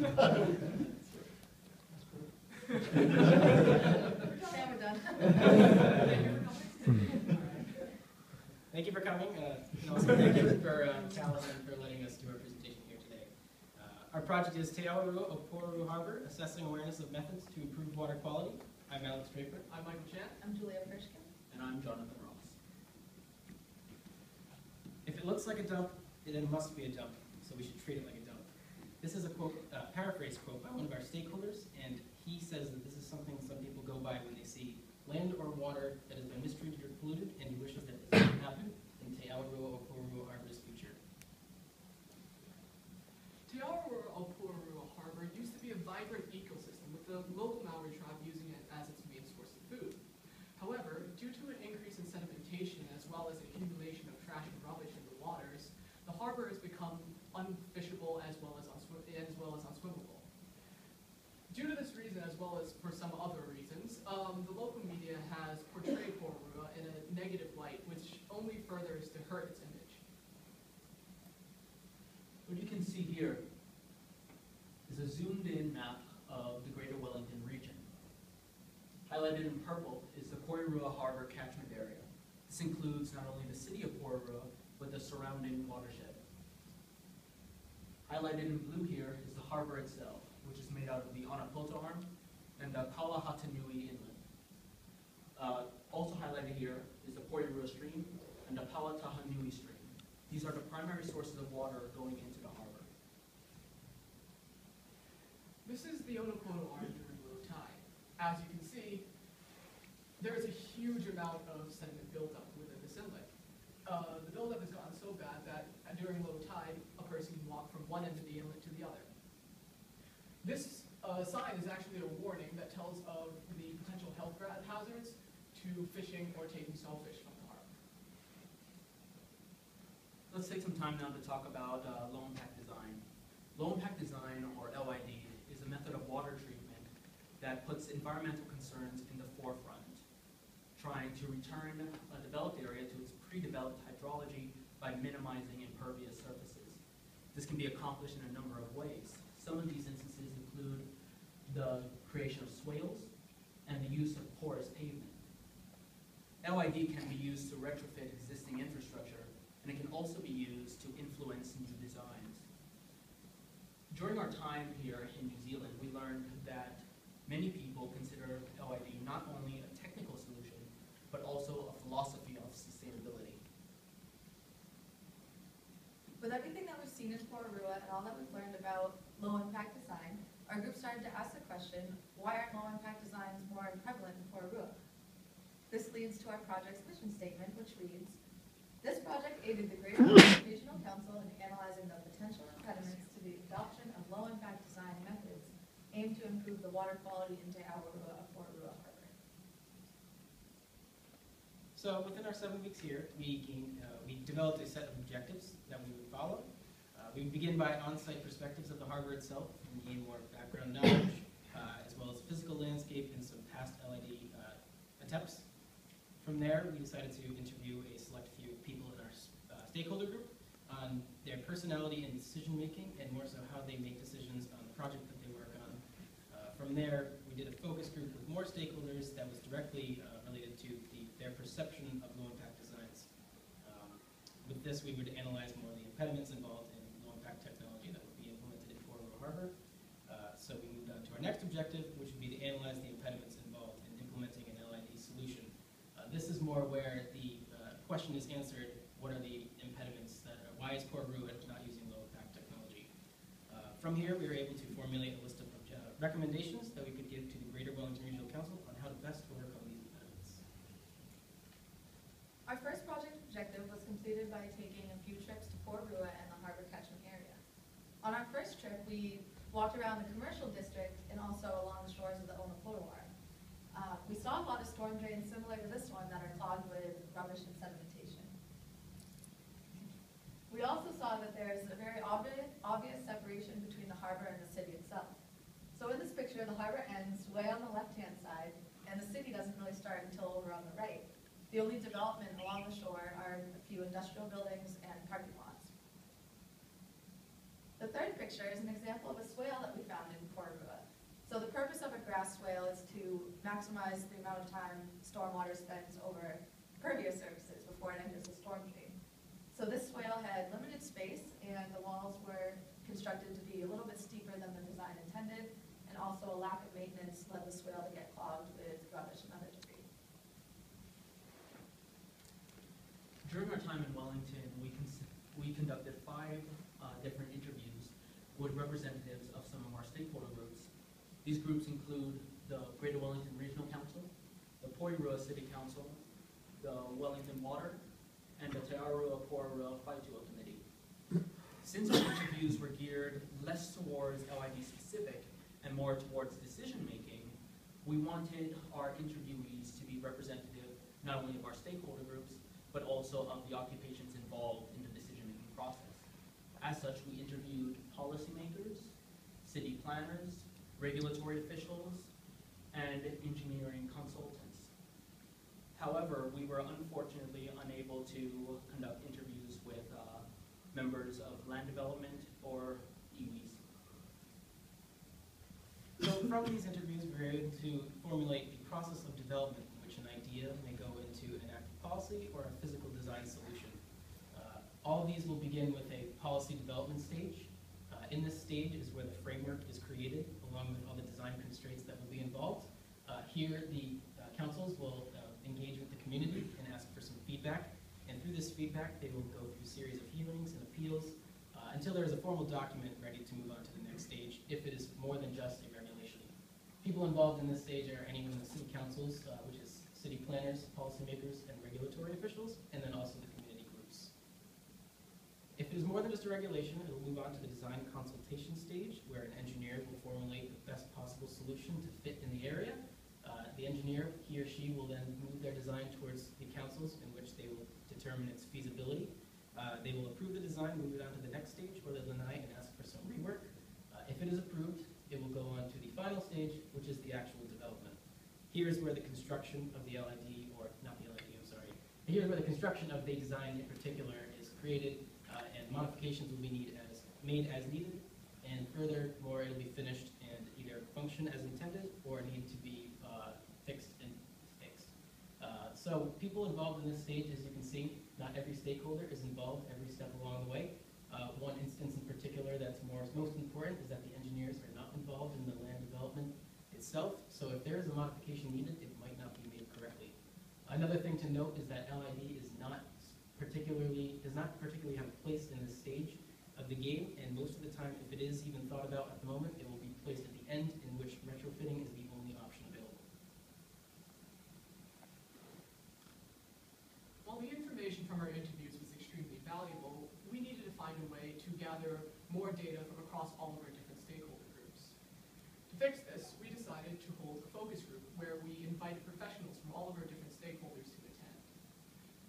We're done. Thank you for coming. And also thank you for Callan and for letting us do our presentation here today. Our project is Te Arawa of Porirua Harbour, assessing awareness of methods to improve water quality. I'm Alex Draper. I'm Michael Chan. I'm Julia Pershkin. And I'm Jonathan Ross. If it looks like a dump, it then must be a dump, so we should treat it like a dump. This is a quote, paraphrase quote by one of our stakeholders, and he says that this is something some people go by when they see land or water that has been mistreated or polluted, and he wishes that this doesn't happen in Te Arawa or Porirua Harbour's future. Te Arawa of Porirua Harbour used to be a vibrant ecosystem with the local Maori tribe using it as its main source of food. However, due to an increase in sedimentation as well as an accumulation of trash and rubbish in the waters, the harbour has become unfishable as well as unswimmable. Due to this reason, as well as for some other reasons, the local media has portrayed Porirua in a negative light, which only furthers to hurt its image. What you can see here is a zoomed-in map of the Greater Wellington region. Highlighted in purple is the Porirua Harbour catchment area. This includes not only the city of Porirua, but the surrounding watershed. Highlighted in blue here is the harbour itself, which is made out of the Anapoto Arm and the Kalahatanui Inlet. Also highlighted here is the Porirua Stream and the Palatahanui Stream. These are the primary sources of water going into the harbour. This is the Anapoto Arm during low tide. As you can see, there is a huge amount of sediment buildup within this inlet. The buildup has gotten so bad that during low tide, a person can walk from one end of the inlet to the other. This sign is actually a warning that tells of the potential health hazards to fishing or taking shellfish from the harbour. Let's take some time now to talk about low impact design. Low impact design, or LID, is a method of water treatment that puts environmental concerns in the forefront, trying to return a developed area to its pre-developed hydrology by minimizing impervious surfaces. This can be accomplished in a number of ways. Some of these instances include the creation of swales and the use of porous pavement. LID can be used to retrofit existing infrastructure, and it can also be used to influence new designs. During our time here in New Zealand, we learned that many people consider LID not only a technical solution, but also a philosophy of sustainability. With everything that we've seen in Porirua and all that we've learned about low-impact design, our group started to ask the question, why aren't low-impact designs more prevalent in Porirua? This leads to our project's mission statement, which reads, this project aided the Greater Wellington Regional Council in analyzing the potential impediments to the adoption of low-impact design methods aimed to improve the water quality in Te Arawa of Porirua Harbour. So within our 7 weeks here, we developed a set of objectives that we would follow. We would begin by on-site perspectives of the harbour itself and gain more background knowledge, as well as physical landscape and some past LID attempts. From there, we decided to interview a select few people in our stakeholder group on their personality and decision-making, and more so how they make decisions on the project that they work on. From there, we did a focus group with more stakeholders that was directly related to their perception of low-impact designs. With this, we would analyze more of the impediments involved in low-impact technology that would be implemented in Porirua Harbour. So we moved on to our next objective, which would be to analyze the impediments involved in implementing an LID solution. This is more where the question is answered, what are the impediments why is Porirua not using low-impact technology? From here, we were able to formulate a list of recommendations that we could give to the Greater Wellington Regional Council on how to best overcome these impediments. Our first project objective was completed by taking a few trips to Porirua and the harbour catchment area. On our first trip, we walked around the commercial district and also along the shores of the Anapoto Arm. We saw a lot of storm drains similar to this one that are clogged with rubbish and sedimentation. We also saw that there's a very obvious separation between the harbour and the city itself. So in this picture, the harbour ends way on the left-hand side, and the city doesn't really start until over on the right. The only development along the shore are a few industrial buildings and parking lots. The third picture is an example of a swale that we found So the purpose of a grass swale is to maximize the amount of time stormwater spends over pervious surfaces before it enters the storm drain. So this swale had limited space, and the walls were constructed to be a little bit steeper than the design intended, and also a lack of maintenance led the swale to get clogged with rubbish and other debris. During our time in Wellington, we conducted 5 different interviews with representatives of some of our stakeholder groups. These groups include the Greater Wellington Regional Council, the Porirua City Council, the Wellington Water, and the Porirua Whaitua Committee. Since our interviews were geared less towards LID specific and more towards decision making, we wanted our interviewees to be representative not only of our stakeholder groups, but also of the occupations involved in the decision-making process. As such, we interviewed policymakers, city planners, regulatory officials, and engineering consultants. However, we were unfortunately unable to conduct interviews with members of land development or iwis. So from these interviews, we were able to formulate the process of development in which an idea may go into an active policy or a physical design solution. All of these will begin with a policy development stage. In this stage is where the framework is created, along with all the design constraints that will be involved. Here, the councils will engage with the community and ask for some feedback. And through this feedback, they will go through a series of hearings and appeals until there is a formal document ready to move on to the next stage, if it is more than just a regulation. People involved in this stage are anyone in the city councils, which is city planners, policymakers, and regulatory officials, and then also the community groups. If it is more than just a regulation, it will move on to the design consultation stage, where an engineer will formulate the best possible solution to fit in the area. The engineer, he or she, will then move their design towards the councils, in which they will determine its feasibility. They will approve the design, move it on to the next stage, or they'll deny and ask for some rework. If it is approved, it will go on to the final stage, which is the actual development. Here's where the construction of the LID, or not the LID, I'm sorry. Here's where the construction of the design in particular is created, and modifications will be made as needed, and furthermore, it'll be finished and either function as intended or need to be fixed and fixed. So people involved in this stage, as you can see, not every stakeholder is involved every step along the way. One instance in particular that's most important is that the engineers are not involved in the land development itself. So if there is a modification needed, it might not be made correctly. Another thing to note is that LID does not particularly have a place in this stage of the game, and most of the time, if it is even thought about at the moment, it will be placed at the end, in which retrofitting is the only option available. While the information from our interviews was extremely valuable, we needed to find a way to gather more data from across all of our different stakeholder groups. To fix this, we decided to hold a focus group where we invited professionals from all of our different stakeholders to attend.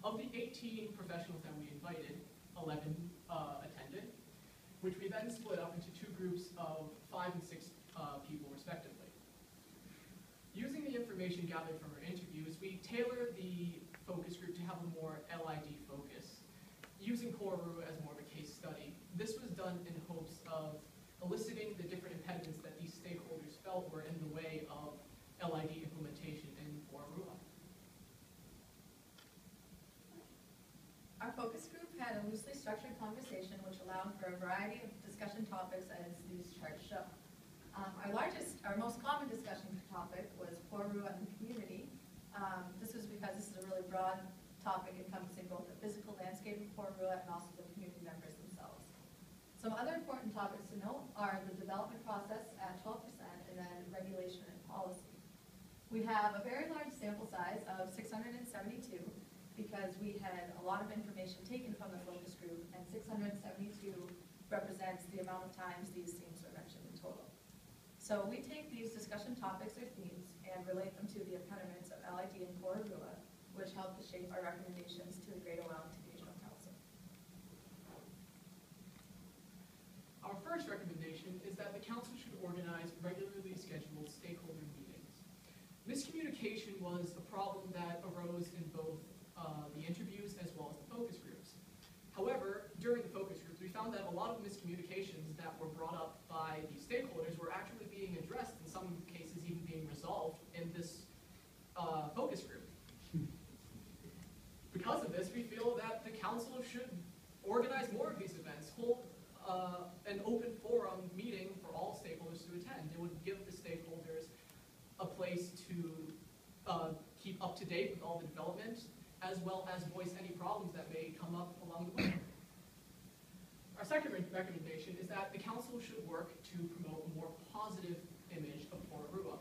Of the 18 professionals that we invited, 11 attended, which we then split up into 2 groups of 5 and 6 people respectively. Using the information gathered from our interviews, we tailored the focus group to have a more LID focus, using Porirua as more of a case study. This was done in hopes of eliciting the different impediments that these stakeholders felt were in the way of LID implementation in Porirua. Our focus group had a loosely structured conversation which allowed for a variety of discussion topics as these charts show. Our most common discussion topic was Porirua and the community. This was because this is a really broad topic encompassing both the physical landscape of Porirua and also the community members themselves. Some other important topics to note are the development process at 12% and then regulation and policy. We have a very large sample size of 672 because we had a lot of information taken from the focus group, and 672 represents the amount of times these themes were mentioned in total. So we take these discussion topics or themes and relate them to the impediments of LID and Porirua, which help to shape our recommendations to the Greater Wellington Regional Council. Our first recommendation is that the council should organize regularly scheduled stakeholder meetings. Miscommunication was a problem that arose in both the interviews as well as the focus groups. However, during the focus groups, we found that a lot of miscommunications that were brought up by the stakeholders were actually being addressed in some organize more of these events, hold an open forum meeting for all stakeholders to attend. It would give the stakeholders a place to keep up to date with all the development, as well as voice any problems that may come up along the way. Our second recommendation is that the council should work to promote a more positive image of Porirua.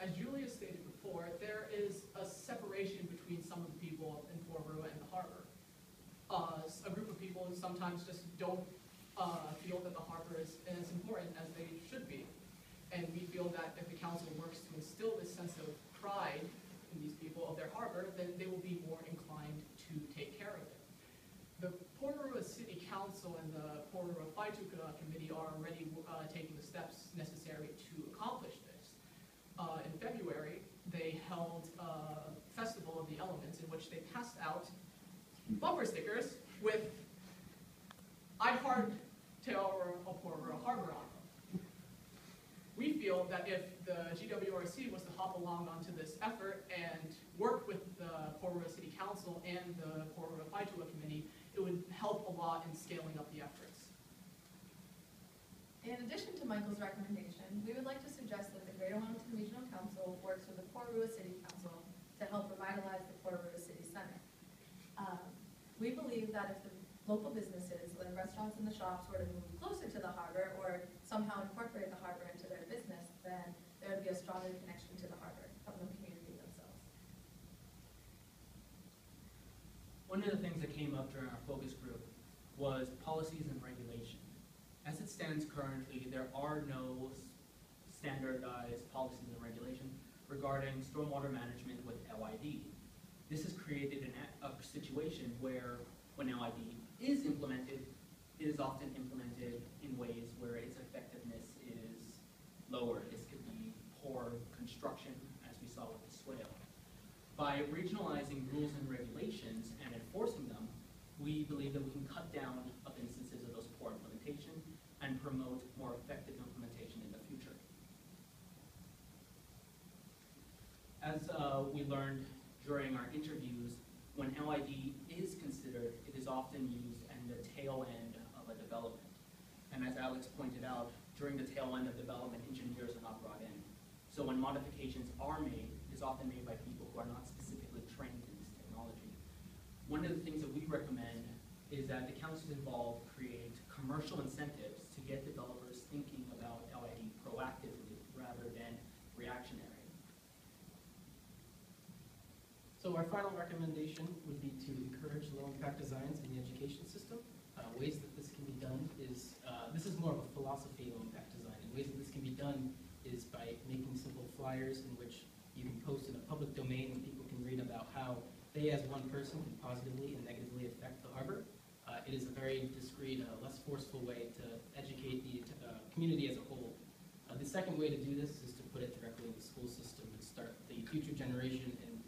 As Julia stated before, there is a separation between some of the people in Porirua and the harbor. A group of people sometimes just don't feel that the harbor is as important as they should be. And we feel that if the council works to instill this sense of pride in these people of their harbor, then they will be more inclined to take care of it. The Porirua City Council and the Porirua Faituka Committee are already taking the steps necessary to accomplish this. In February, they held a Festival of the Elements in which they passed out bumper stickers with "I Heart Porirua Harbour" on them. We feel that if the GWRC was to hop along onto this effort and work with the Porirua City Council and the Porirua Faituka Committee, it would help a lot in scaling up the efforts. In addition to Michael's recommendation, we would like to suggest that the Greater Wellington Regional Council works with the Porirua City Council to help revitalize the Porirua City Center. We believe that if the local businesses, like restaurants and the shops, were to move closer to the harbor or somehow incorporate the harbor into their business, then there would be a stronger connection to the harbor from the community themselves. One of the things that came up during our focus group was policies and regulation. As it stands currently, there are no standardized policies and regulation regarding stormwater management with LID. This has created a situation where when LID is implemented, it is often implemented in ways where its effectiveness is lower. This could be poor construction, as we saw with the swale. By regionalizing rules and regulations and enforcing them, we believe that we can cut down of instances of those poor implementation and promote more effective implementation in the future. As we learned during our interviews, when LID is considered, it is often used in the tail end of a development. And as Alex pointed out, during the tail end of development, engineers are not brought in. So when modifications are made, it is often made by people who are not specifically trained in this technology. One of the things that we recommend is that the councils involved create commercial incentives to get developers thinking about LID proactively rather than reactionary. So our final recommendation would be to encourage low-impact designs in the education system. Ways that this can be done is, this is more of a philosophy of low-impact design. And ways that this can be done is by making simple flyers in which you can post in a public domain and people can read about how they as one person can positively and negatively affect the harbor. It is a very discreet, less forceful way to educate the community as a whole. The second way to do this is to put it directly in the school system and start the future generation in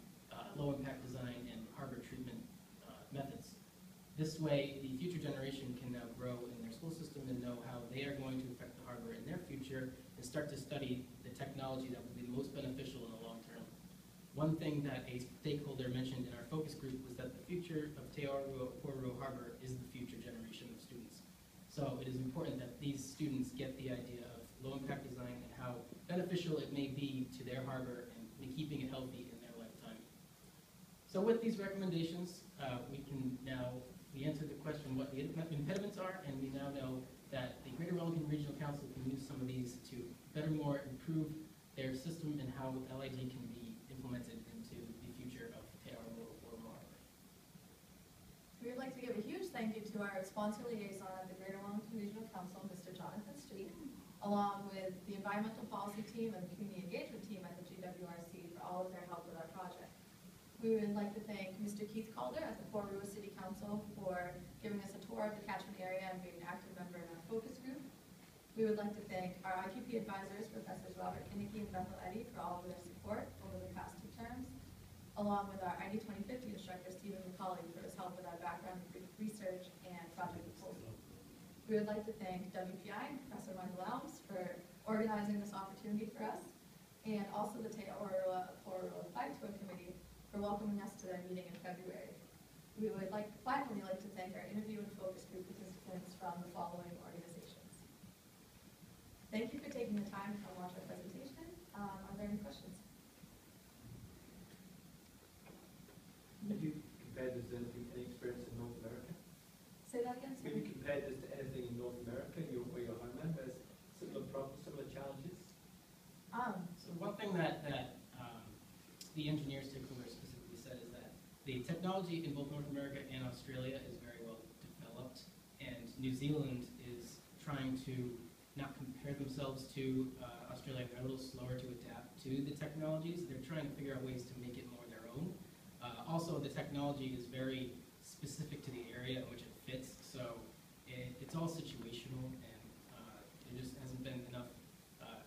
low-impact design and harbor treatment methods. This way, the future generation can now grow in their school system and know how they are going to affect the harbor in their future and start to study the technology that will be most beneficial in the long term. One thing that a stakeholder mentioned in our focus group was that the future of Porirua Harbor is the future generation of students. So it is important that these students get the idea of low-impact design and how beneficial it may be to their harbor and keeping it healthy in their lifetime. So with these recommendations, we answered the question what the impediments are, and we now know that the Greater Wellington Regional Council can use some of these to more improve their system and how LID can be implemented into the future of Porirua. We would like to give a huge thank you to our sponsor liaison at the Greater Wellington Regional Council, Mr. Jonathan Street, along with the environmental policy team and the community engagement team at the GWRC for all of their help with our project. We would like to thank Mr. Keith Calder at the Porirua City Council for giving us a tour of the catchment area and being an active member in our focus group. We would like to thank our IQP advisors, Professors Robert Kinnicky and Bethel Eddy, for all of their support over the past 2 terms, along with our ID 2050 instructor, Stephen McCauley, for his help with our background research and project proposal. We would like to thank WPI and Professor Michael Elms for organizing this opportunity for us, and also the Porirua Faituka Committee for welcoming us to their meeting in February. We would finally like to thank our interview and focus group compared this to anything in North America, or your homeland? There's similar problems, similar challenges? So one thing that the engineer stakeholder specifically said is that the technology in both North America and Australia is very well developed, and New Zealand is trying to not compare themselves to Australia. They're a little slower to adapt to the technologies. They're trying to figure out ways to make it more their own. Also, the technology is very specific to the area in which it fits, so it's all situational, and there just hasn't been enough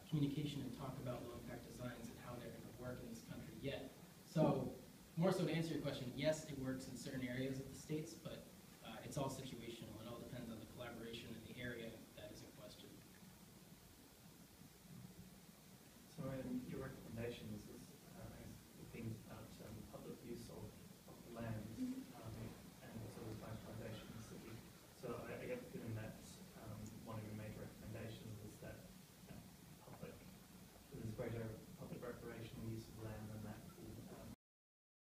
communication and talk about low impact designs and how they're going to work in this country yet. So, more so to answer your question, yes, it works in certain areas of the states, but it's all situational.